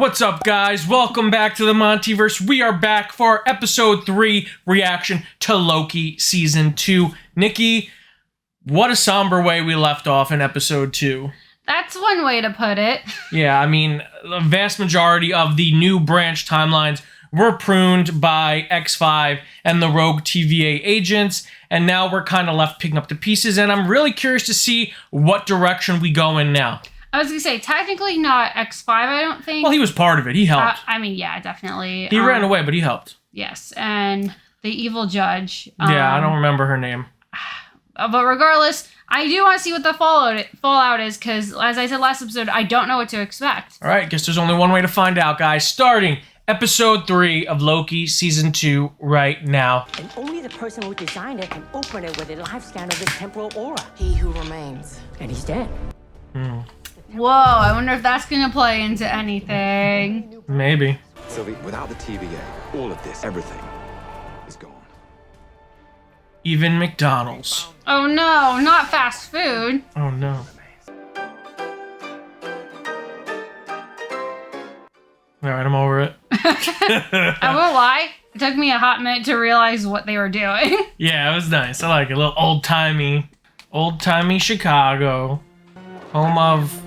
What's up, guys? Welcome back to the MontyVerse. We are back for our episode 3 reaction to Loki season 2. Nikki, what a somber way we left off in episode 2. That's one way to put it. Yeah, I mean, the vast majority of the new branch timelines were pruned by X5 and the rogue TVA agents, and now we're kind of left picking up the pieces, and I'm really curious to see what direction we go in now. I was going to say, technically not X5, I don't think. Well, he was part of it. He helped. I mean, yeah, definitely. He ran away, but he helped. Yes, and the evil judge. Yeah, I don't remember her name. But regardless, I do want to see what the fallout is, because, as I said last episode, I don't know what to expect. All right, guess there's only one way to find out, guys. Starting episode 3 of Loki season 2 right now. And only the person who designed it can open it with a live scan of his temporal aura. He who remains. And he's dead. Whoa, I wonder if that's going to play into anything. Maybe. Sylvie, without the TVA, all of this, everything, is gone. Even McDonald's. Oh no, not fast food. Oh no. Alright, I'm over it. I won't lie, it took me a hot minute to realize what they were doing. Yeah, it was nice. I like it. A little old-timey Chicago. Home of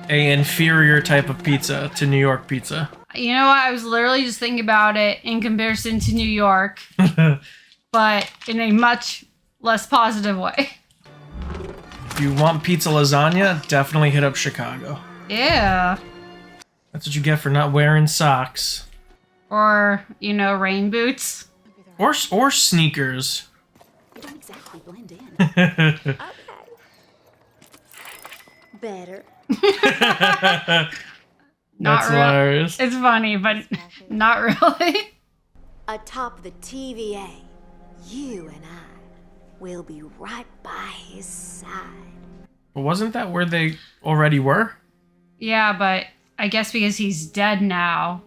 a inferior type of pizza to New York pizza. You know what? I was literally just thinking about it in comparison to New York, but in a much less positive way. If you want pizza lasagna, definitely hit up Chicago. Yeah. That's what you get for not wearing socks. Or, you know, rain boots. Or sneakers. You don't exactly blend in. Better. That's hilarious. It's funny, but not really. Atop the TVA, you and I will be right by his side. But wasn't that where they already were? Yeah, but I guess because he's dead now,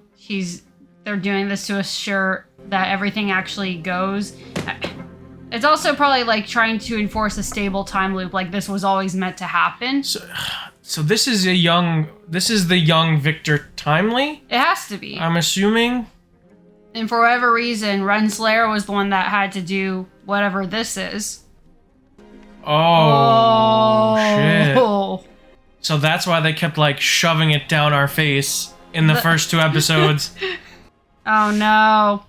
they're doing this to assure that everything actually goes. It's also probably like trying to enforce a stable time loop, like this was always meant to happen. So this is the young Victor Timely? It has to be. I'm assuming. And for whatever reason, Renslayer was the one that had to do whatever this is. Oh, shit. So that's why they kept like shoving it down our face in the first 2 episodes. Oh no.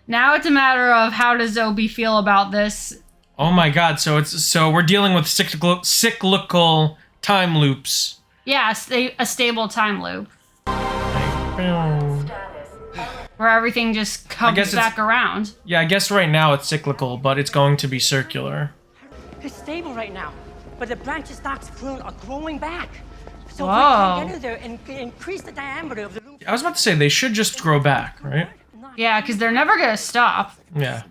Now it's a matter of how does Obi feel about this? Oh my god, so we're dealing with cyclical time loops. Yeah, a stable time loop. Where everything just comes back around. Yeah, I guess right now it's cyclical, but it's going to be circular. It's stable right now, but the branches stocks prune are growing back. So Whoa. if we can get in there and increase the diameter of the loop. I was about to say, they should just grow back, right? Yeah, because they're never going to stop. Yeah.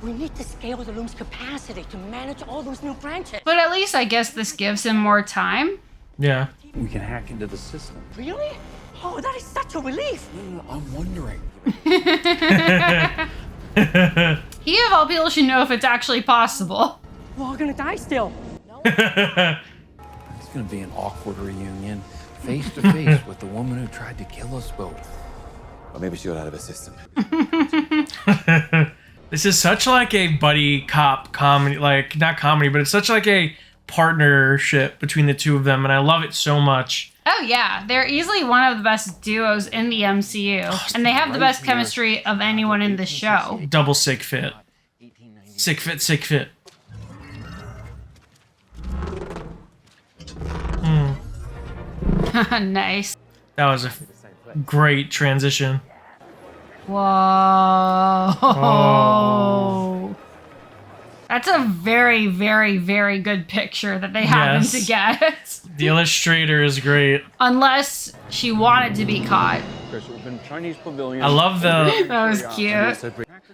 We need to scale the loom's capacity to manage all those new branches. But at least I guess this gives him more time. Yeah. We can hack into the system. Really? Oh, that is such a relief. No, I'm wondering. He of all people should know if it's actually possible. We're all gonna die still. It's gonna be an awkward reunion, face to face with the woman who tried to kill us both. Or maybe she got out of her system. This is such like a buddy cop comedy, like not comedy, but it's such like a partnership between the two of them, and I love it so much. Oh yeah, they're easily one of the best duos in the MCU, and they have the best chemistry of anyone in the show. Double sick fit. Sick fit. Nice. That was a great transition. Whoa. Oh. That's a very, very, very good picture that they happen to get. The illustrator is great. Unless she wanted to be caught. Chinese pavilion. I love the... That was cute.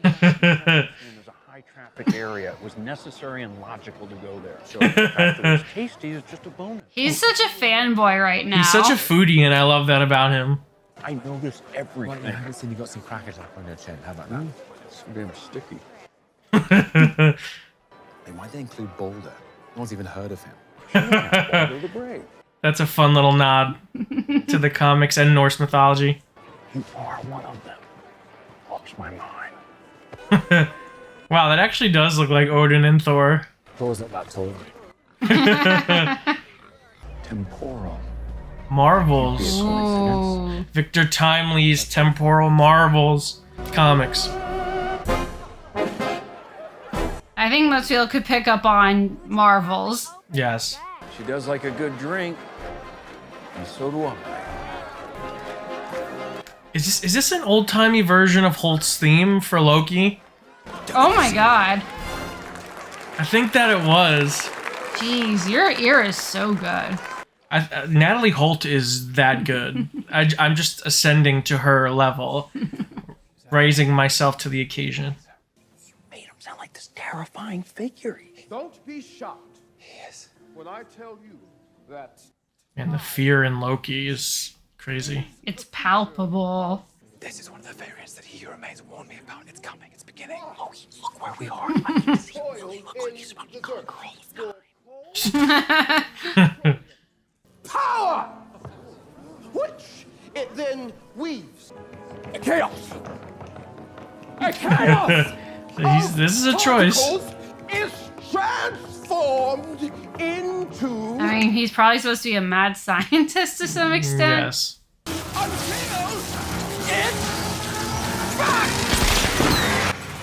There's a high traffic area. It was necessary and logical to go there. So the fact that it was tasty is just a bonus. He's such a fanboy right now. He's such a foodie, and I love that about him. I noticed everything. I haven't seen you got some crackers up on your chin. How about that? It's damn sticky. Why'd they include Boulder? No one's even heard of him. Boulder the Brave. That's a fun little nod to the comics and Norse mythology. You are one of them. Lost my mind. Wow, that actually does look like Odin and Thor. Thor's not that tall. Temporal. Marvels. Ooh. Victor Timely's Temporal Marvels comics. I think most people could pick up on Marvels. Yes. She does like a good drink. And so do I. Is this an old-timey version of Holt's theme for Loki? Oh my god. I think that it was. Jeez, your ear is so good. Natalie Holt is that good. I'm just ascending to her level, raising myself to the occasion. You made him sound like this terrifying figure. Don't be shocked Yes. when I tell you that Man, the fear in Loki is crazy. It's palpable. This is one of the variants that He Who Remains warned me about. It's coming. It's beginning. Loki, look where we are. I can see Loki. Look like he's about to conquer all of time. power, which it then weaves. A chaos. A chaos This is a choice. particles is transformed into I mean, he's probably supposed to be a mad scientist to some extent. Yes. until it's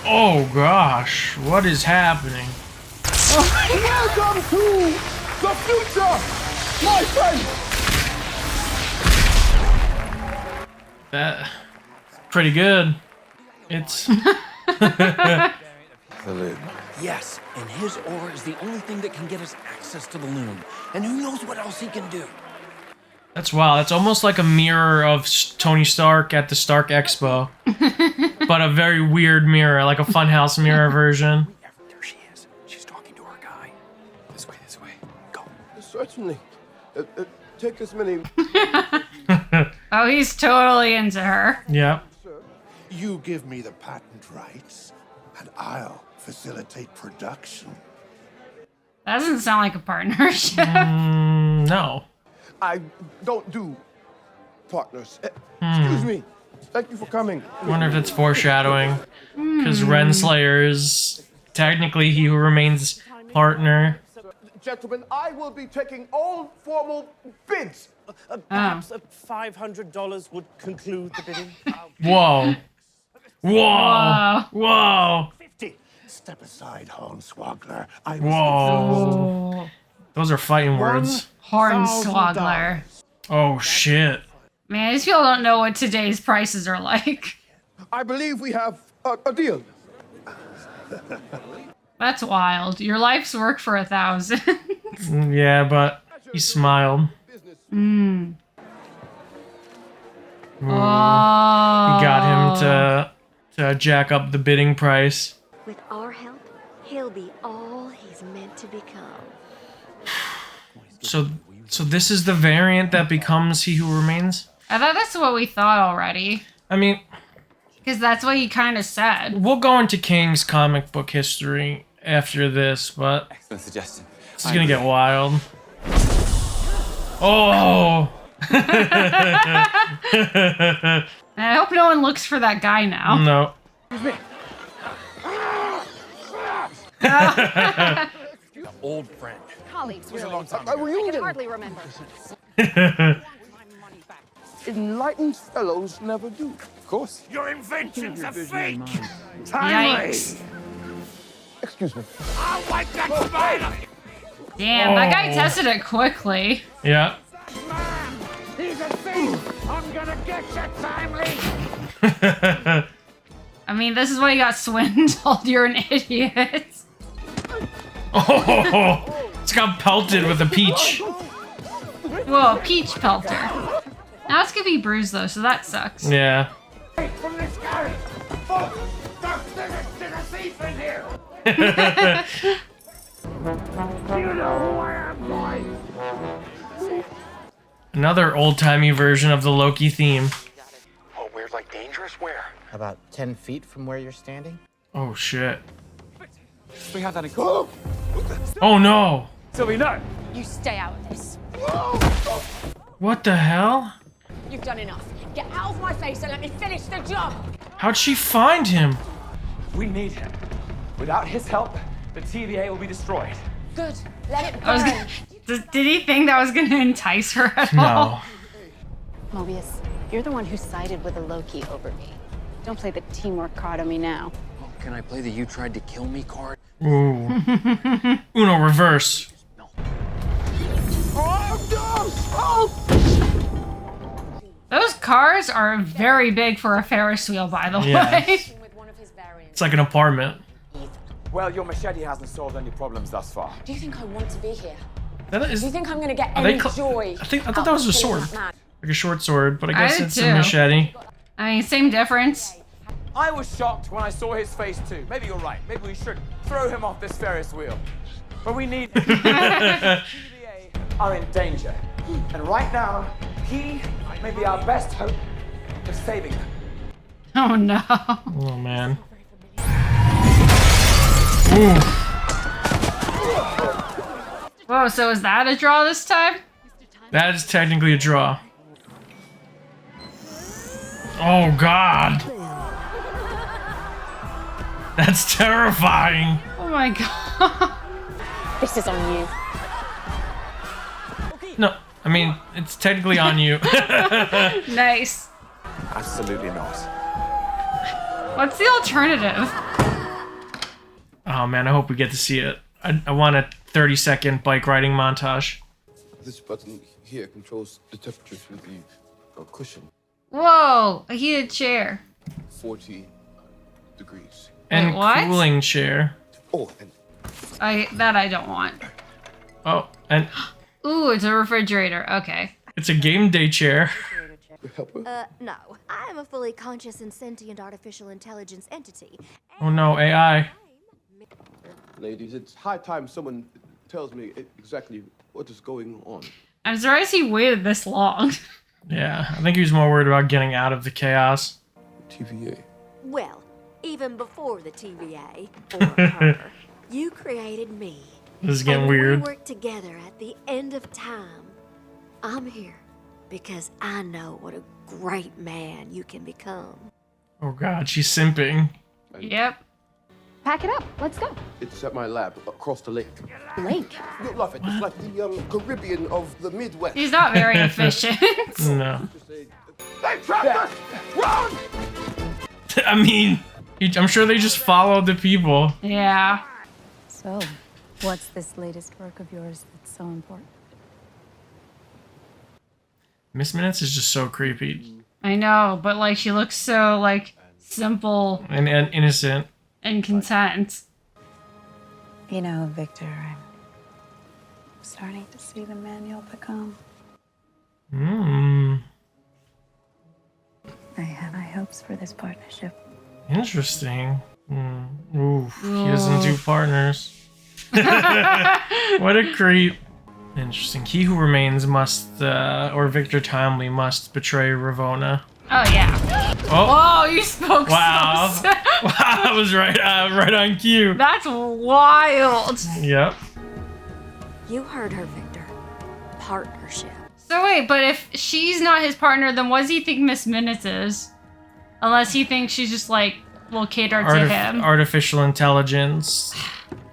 Oh gosh, what is happening? welcome to the future, my friend. That's pretty good. It's The loop. Yes, and his aura is the only thing that can get us access to the loom. And who knows what else he can do. that's wow. That's almost like a mirror of Tony Stark at the Stark Expo, but a very weird mirror, like a funhouse mirror version. There she is. She's talking to her guy. This way, this way. Go. Certainly. Take as many. Oh, he's totally into her. Yeah. You give me the patent rights, and I'll facilitate production. That doesn't sound like a partnership. No. I don't do partners. Excuse me. Thank you for coming. I wonder if it's foreshadowing, because Renslayer is technically He Who Remains partner. Gentlemen, I will be taking all formal bids. Perhaps $500 would conclude the bidding. Whoa. Whoa. Whoa. Step aside, Hornswoggler. I Whoa. Those are fighting words. Hornswoggler. Oh shit. Man, these people don't know what today's prices are like. I believe we have a deal. That's wild. Your life's work for 1,000. Yeah, but he smiled. Oh. He got him to jack up the bidding price. With our help, he'll be all he's meant to become. So this is the variant that becomes He Who Remains? I thought that's what we thought already. I mean, Because that's what he kind of said. we'll go into Kang's comic book history after this, but Excellent suggestion. this is gonna get wild. Oh! And I hope no one looks for that guy now. No. Old friend. Colleagues, really. A I can reunion. hardly remember. Enlightened fellows never do. Of course. Your inventions are fake! Yikes. Excuse me. I'll wipe that smile! Damn, that guy tested it quickly. Yeah. He's a thief! I'm gonna get you, Timely! I mean, this is why you got swindled. You're an idiot. Oh! It's got pelted with a peach. Whoa, peach pelter. Now it's gonna be bruised though, so that sucks. Yeah. From this garage! Oh, there's a thief in here! You know who I am, boy! Another old-timey version of the Loki theme. Oh, weird, like dangerous? Where? About 10 feet from where you're standing? Oh shit. We have that in Oh no! Sylvie, no! You stay out of this. What the hell? You've done enough. Get out of my face and let me finish the job. How'd she find him? We need him. Without his help, the TVA will be destroyed. Good. Let it I was burn. did he think that was gonna entice her at No. all? Mobius, you're the one who sided with a Loki over me. Don't play the teamwork card on me now. Oh, can I play the you tried to kill me card? Ooh. Uno reverse. Those cars are very big for a Ferris wheel, by the Yeah. way. It's like an apartment. Well, your machete hasn't solved any problems thus far. Do you think I want to be here? That is, Do you think I'm gonna get are they any joy? I thought that was a sword. Like a short sword, but I guess did it's too. a machete. I mean, same difference. I was shocked when I saw his face too. Maybe you're right. Maybe we should throw him off this Ferris wheel. But we need him. TVA are in danger. And right now, he may be our best hope of saving them. Oh no. Oh man. Ooh. Whoa, so is that a draw this time? That is technically a draw. Oh god. That's terrifying. Oh my god. This is on you. No, I mean, it's technically on you. Nice. Absolutely not. What's the alternative? Oh man, I hope we get to see it. I want a 30-second bike riding montage. This button here controls the temperature through the cushion. Whoa, a heated chair. 40 degrees. And Wait, what? cooling chair. Oh, and I don't want. Oh, and Ooh, it's a refrigerator. Okay. it's a game day chair. No. I am a fully conscious and sentient artificial intelligence entity. Oh no, AI. ladies, it's high time someone tells me exactly what is going on. I'm surprised he waited this long. Yeah, I think he was more worried about getting out of the chaos. TVA. Well, even before the TVA, or her, you created me. This is getting and weird. We work together at the end of time. I'm here because I know what a great man you can become. Oh god, she's simping. Yep. Pack it up. Let's go. It's at my lab across the lake. Lake. Don't laugh at it. It's like the Caribbean of the Midwest. He's not very efficient. No. They trapped us! Run! I mean, I'm sure they just followed the people. Yeah. So, what's this latest work of yours that's so important? Miss Minutes is just so creepy I know, but like she looks so like simple and innocent. and content. You know, Victor, I'm starting to see the man you'll become. I have high hopes for this partnership. Interesting. Ooh, he doesn't do partners. What a creep. Interesting. He who remains must, or Victor Timely must betray Ravonna. Oh yeah. Oh, Oh, you spoke wow. so soon. Wow, that was right on cue. That's wild. Yep. You heard her, Victor. Partnership. So wait, but if she's not his partner, then what does he think Miss Minutes is? Unless he thinks she's just like will cater to him. Artificial intelligence.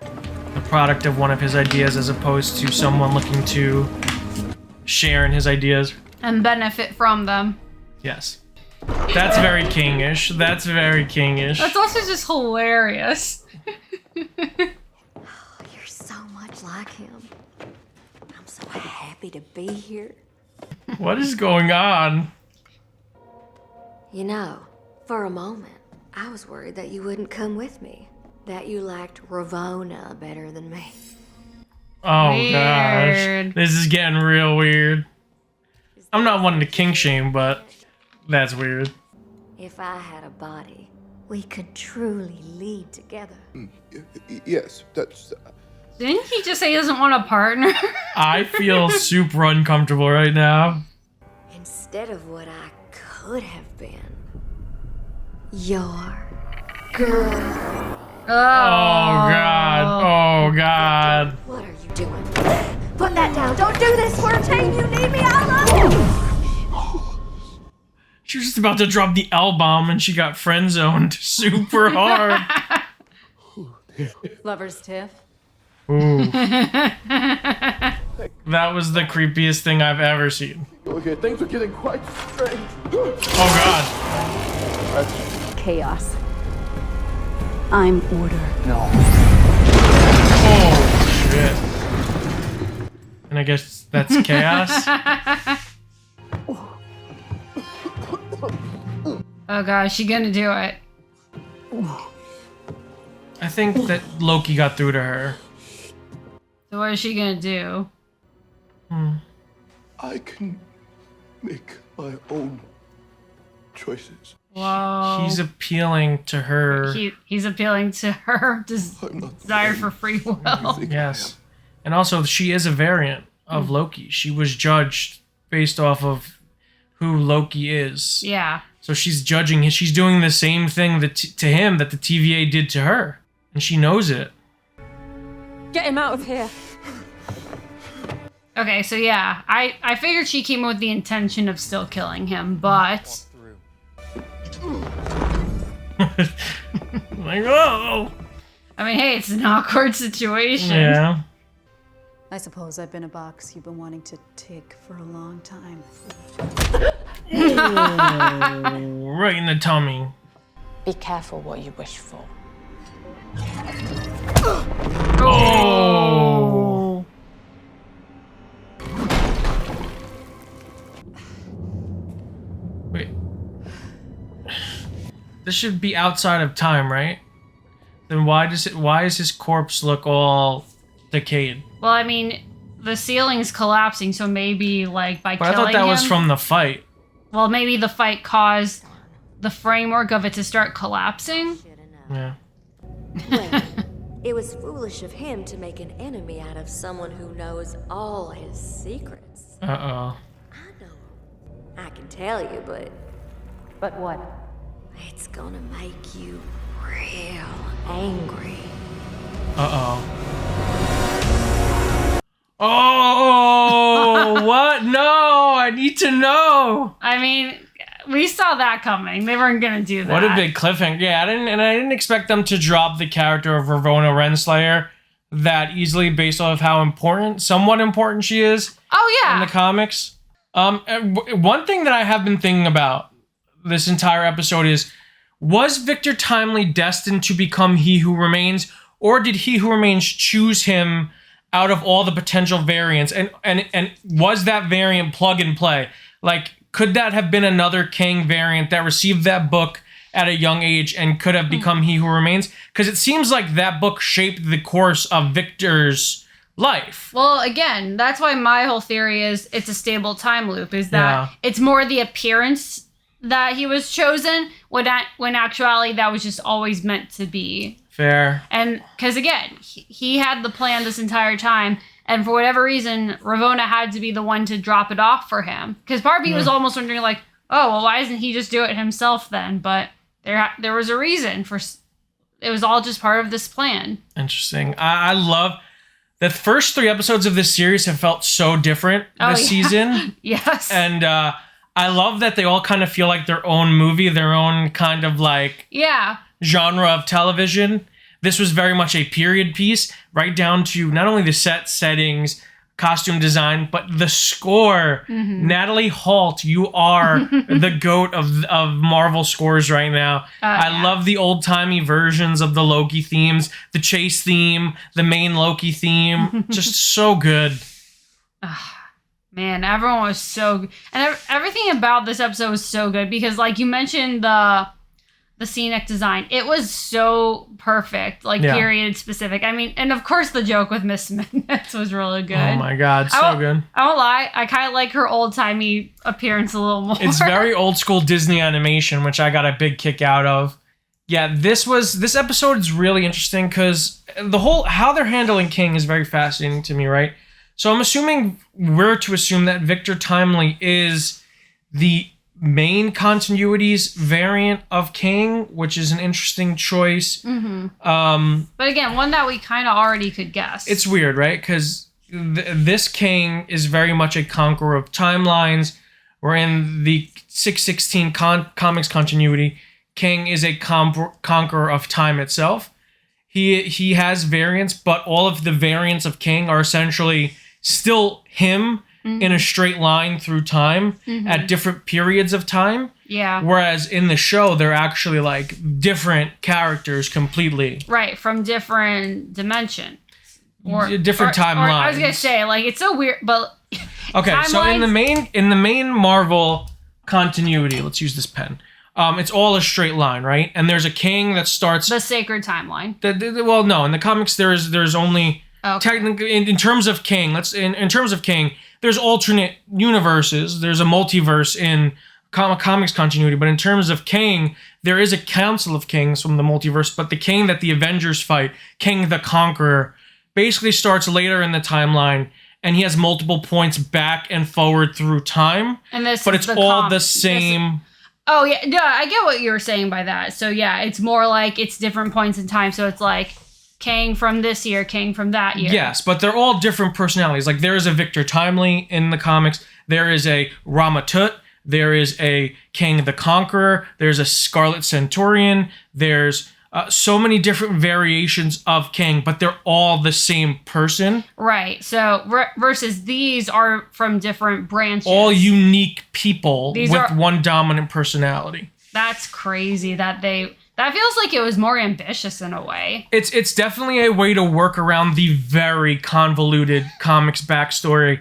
The product of one of his ideas as opposed to someone looking to share in his ideas. And benefit from them. Yes. That's very kingish. That's very kingish. That's also just hilarious. You're so much like him. I'm so happy to be here. What is going on? You know, for a moment, I was worried that you wouldn't come with me. That you liked Ravonna better than me. Oh Weird. gosh. This is getting real weird. I'm not wanting to kink shame, but that's weird. If I had a body, we could truly lead together. Yes, that's... Didn't he just say he doesn't want a partner? I feel super uncomfortable right now. Instead of what I could have been. Your girl. Oh Oh god. Oh god. What are you doing? put that down. Don't do this. We're a team. You need me. I love you. She was just about to drop the L-bomb and she got friend-zoned super hard. Lover's tiff. Ooh. That was the creepiest thing I've ever seen. Okay, things are getting quite strange. Oh god. Chaos. I'm order. No. Oh shit. And I guess that's chaos. Oh gosh, she gonna do it. I think that Loki got through to her. So what is she gonna do? I can make my own choices. Whoa. He's appealing to her. He's appealing to her desire for free will. Yes. And also, she is a variant of Loki. She was judged based off of who Loki is. Yeah. So she's judging. She's doing the same thing to him that the TVA did to her. And she knows it. Get him out of here. Okay, so yeah, I figured she came with the intention of still killing him, but... Like, oh! I mean, hey, it's an awkward situation. Yeah. I suppose I've been a box you've been wanting to tick for a long time. Right in the tummy. Be careful what you wish for. Oh! Wait. This should be outside of time, right? Then why does his corpse look all decayed? Well, I mean, the ceiling's collapsing, so maybe, like, by killing him... I thought that was from the fight. Well, maybe the fight caused the framework of it to start collapsing? Yeah. Well, it was foolish of him to make an enemy out of someone who knows all his secrets. Uh-oh. I know. I can tell you, but... But what? It's gonna make you real angry. Uh-oh. Oh, what? No, I need to know. I mean, we saw that coming. They weren't gonna do that. What a big cliffhanger. Yeah, I didn't expect them to drop the character of Ravonna Renslayer that easily based off how somewhat important she is. Oh, yeah. In the comics. One thing that I have been thinking about this entire episode is, was Victor Timely destined to become He Who Remains, or did He Who Remains choose him out of all the potential variants? And was that variant plug and play? Like, could that have been another Kang variant that received that book at a young age and could have become He Who Remains? Because it seems like that book shaped the course of Victor's life. Well, again, that's why my whole theory is it's a stable time loop, is that it's more the appearance that he was chosen, when actuality that was just always meant to be. Fair. And because again, he had the plan this entire time, and for whatever reason, Ravonna had to be the one to drop it off for him. Because part of me was almost wondering, like, oh, well, why doesn't he just do it himself then? But there was a reason for. It was all just part of this plan. Interesting. I love the first 3 episodes of this series have felt so different this season. Yes. And I love that they all kind of feel like their own movie, their own kind of like genre of television. This was very much a period piece, right down to not only the set settings, costume design, but the score. Natalie Holt, you are the GOAT of Marvel scores right now. I love the old-timey versions of the Loki themes, the chase theme, the main Loki theme. Just so good. Man, everyone was so good. And everything about this episode was so good because, like, you mentioned the scenic design. It was so perfect, like, period specific. I mean, and of course the joke with Miss Minutes was really good. Oh my God, so good. I won't lie, I kind of like her old-timey appearance a little more. It's very old school Disney animation, which I got a big kick out of. Yeah, this episode is really interesting because the whole, how they're handling King is very fascinating to me, right? So I'm assuming we're to assume that Victor Timely is the main continuities variant of Kang, which is an interesting choice. But again, one that we kind of already could guess. It's weird, right? Because this King is very much a conqueror of timelines. Where in the 616 comics continuity, King is a conqueror of time itself. He has variants, but all of the variants of King are essentially still him in a straight line through time at different periods of time. Yeah. Whereas in the show, they're actually like different characters completely. Right, from different dimensions. Different timelines. I was gonna say, like, it's so weird, but okay. So in the main Marvel continuity, let's use this pen. It's all a straight line, right? And there's a King that starts the sacred timeline. Well, no, in the comics there's only technically in terms of King. In terms of King, there's alternate universes. There's a multiverse in comics continuity, but in terms of King, there is a council of kings from the multiverse. But the King that the Avengers fight, King the Conqueror, basically starts later in the timeline, and he has multiple points back and forward through time. But it's all the same. Oh yeah, no, I get what you were saying by that. So yeah, it's more like it's different points in time. So it's like Kang from this year, Kang from that year. Yes, but they're all different personalities. Like there is a Victor Timely in the comics. There is a Ramatut. There is a King the Conqueror. There's a Scarlet Centurion. There's so many different variations of King, but they're all the same person. Right. So versus these are from different branches. All unique people with one dominant personality. That's crazy that feels like it was more ambitious in a way. It's definitely a way to work around the very convoluted comics backstory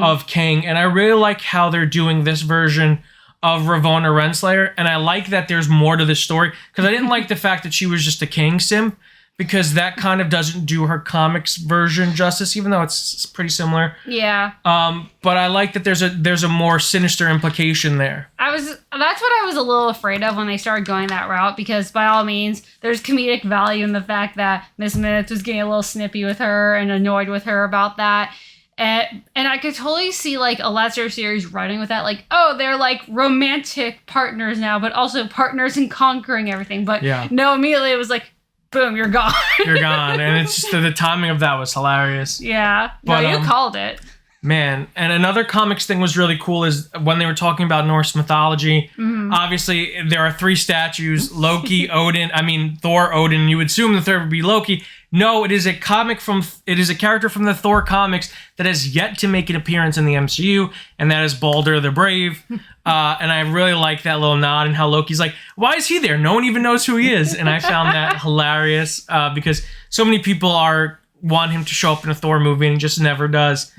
of Kang, and I really like how they're doing this version of Ravonna Renslayer, and I like that there's more to the story, because I didn't like the fact that she was just a Kang simp, because that kind of doesn't do her comics version justice, even though it's pretty similar. Yeah. But I like that there's a more sinister implication there. That's what I was a little afraid of when they started going that route, because by all means, there's comedic value in the fact that Miss Minutes was getting a little snippy with her and annoyed with her about that. And I could totally see like a lesser series running with that, like, oh, they're like romantic partners now, but also partners in conquering everything. But no, immediately it was like, boom, you're gone. You're gone. And it's just the timing of that was hilarious. Yeah. But, no, you called it. Man, and another comics thing was really cool is when they were talking about Norse mythology. Obviously, there are 3 statues: Loki, Thor, Odin. You would assume the third would be Loki. No, it is a character from the Thor comics that has yet to make an appearance in the MCU, and that is Balder the Brave. And I really like that little nod and how Loki's like, why is he there? No one even knows who he is. And I found that hilarious because so many people want him to show up in a Thor movie and he just never does.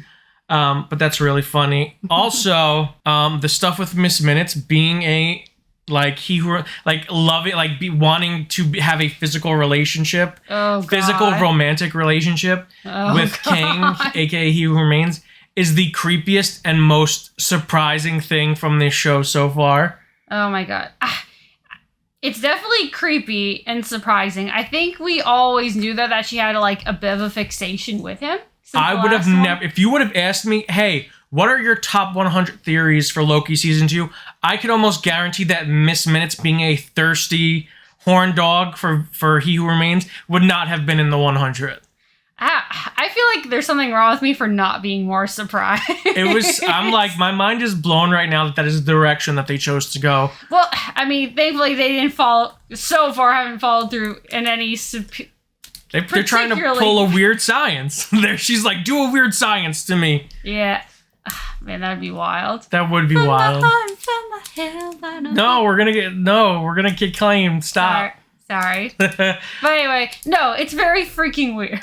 But that's really funny. Also, the stuff with Miss Minutes being wanting to have a physical relationship, physical romantic relationship with Kang, aka He Who Remains, is the creepiest and most surprising thing from this show so far. Oh my god. It's definitely creepy and surprising. I think we always knew that she had like a bit of a fixation with him. I would have never, if you would have asked me, hey, what are your top 100 theories for Loki season 2? I could almost guarantee that Miss Minutes being a thirsty horn dog for He Who Remains would not have been in the 100. I feel like there's something wrong with me for not being more surprised. I'm like, my mind is blown right now that is the direction that they chose to go. Well, I mean, thankfully they didn't haven't followed through in any They're trying to pull a weird science. She's like, do a weird science to me. Yeah. Man, that'd be wild. That would be wild. No, we're gonna get claimed. Stop. Sorry. But anyway, no, it's very freaking weird.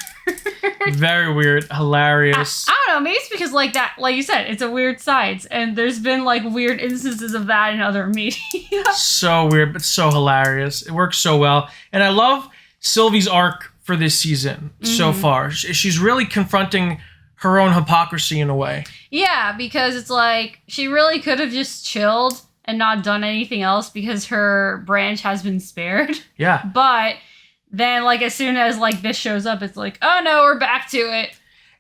Very weird. Hilarious. I don't know, maybe it's because like you said, it's a weird science, and there's been like weird instances of that in other media. So weird, but so hilarious. It works so well. And I love Sylvie's arc for this season so far. She's really confronting her own hypocrisy in a way. Yeah, because it's like she really could have just chilled and not done anything else because her branch has been spared. Yeah. But then like as soon as like this shows up, it's like, oh no, we're back to it.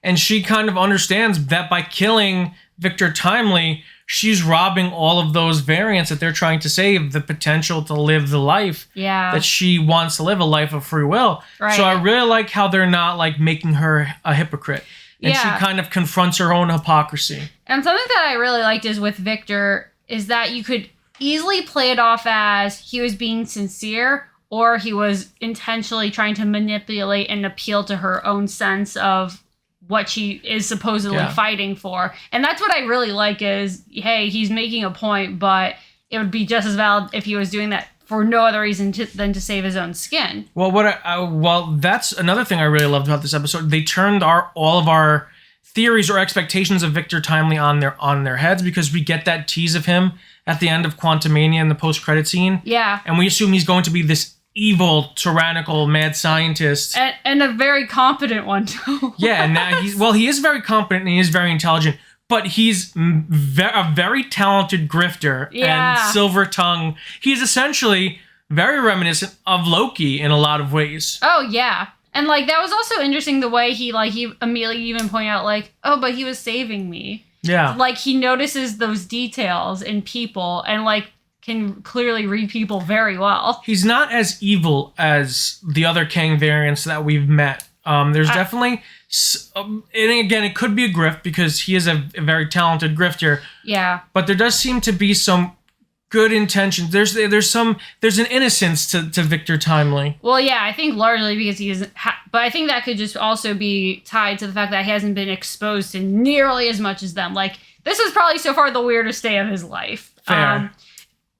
And she kind of understands that by killing Victor Timely, she's robbing all of those variants that they're trying to save, the potential to live the life that she wants to live, a life of free will. Right. So I really like how they're not like making her a hypocrite. And Yeah. she kind of confronts her own hypocrisy. And something that I really liked is with Victor is that you could easily play it off as he was being sincere or he was intentionally trying to manipulate and appeal to her own sense of what she is supposedly fighting for. And that's what I really like is, hey, he's making a point, but it would be just as valid if he was doing that for no other reason than to save his own skin. Well, well, that's another thing I really loved about this episode. They turned all of our theories or expectations of Victor Timely on their heads, because we get that tease of him at the end of Quantumania in the post-credit scene. Yeah. And we assume he's going to be this evil, tyrannical, mad scientist. And a very competent one, too. Yeah, and now he is very competent and he is very intelligent, but he's a very talented grifter and silver tongue. He's essentially very reminiscent of Loki in a lot of ways. Oh, yeah. And, like, that was also interesting the way he immediately even pointed out, like, oh, but he was saving me. Yeah. Like, he notices those details in people and, like, can clearly read people very well. He's not as evil as the other Kang variants that we've met. There's definitely... and again, it could be a grift because he is a very talented grifter. Yeah. But there does seem to be some good intentions. There's an innocence to Victor Timely. Well, yeah, I think largely because he isn't... but I think that could just also be tied to the fact that he hasn't been exposed to nearly as much as them. Like, this is probably so far the weirdest day of his life. Fair.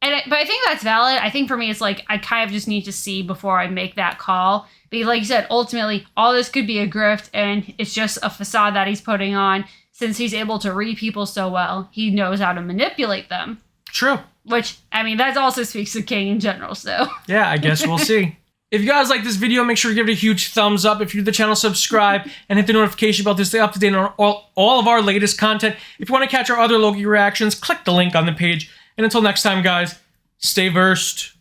But I think that's valid. I think for me, it's like, I kind of just need to see before I make that call. Because like you said, ultimately, all this could be a grift, and it's just a facade that he's putting on. Since he's able to read people so well, he knows how to manipulate them. True. Which, I mean, that also speaks to Kang in general, so. Yeah, I guess we'll see. If you guys like this video, make sure to give it a huge thumbs up. If you're new to the channel, subscribe and hit the notification bell to stay up to date on all of our latest content. If you want to catch our other Loki reactions, click the link on the page. And until next time, guys, stay versed.